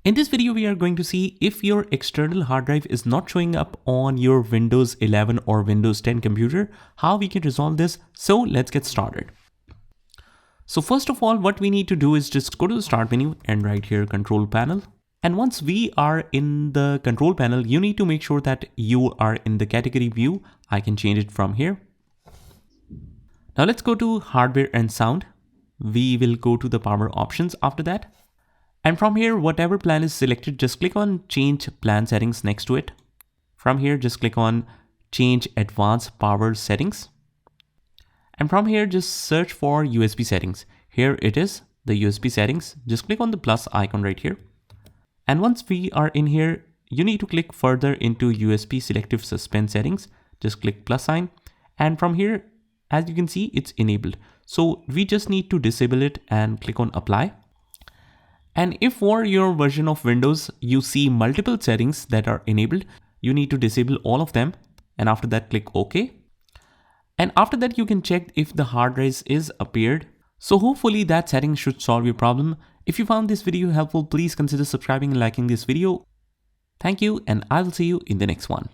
In this video, we are going to see if your external hard drive is not showing up on your Windows 11 or Windows 10 computer, how we can resolve this. So let's get started. So first of all, what we need to do is just go to the start menu and right here, control panel. And once we are in the control panel, you need to make sure that you are in the category view. I can change it from here. Now let's go to hardware and sound. We will go to the power options after that. And from here, whatever plan is selected, just click on change plan settings next to it. From here, just click on change advanced power settings. And from here, just search for USB settings. Here it is, the USB settings. Just click on the plus icon right here. And once we are in here, you need to click further into USB selective suspend settings. Just click plus sign. And from here, as you can see, it's enabled. So we just need to disable it and click on apply. And if for your version of Windows, you see multiple settings that are enabled, you need to disable all of them. And after that, click OK. And after that, you can check if the hard drive is appeared. So hopefully that setting should solve your problem. If you found this video helpful, please consider subscribing and liking this video. Thank you, and I will see you in the next one.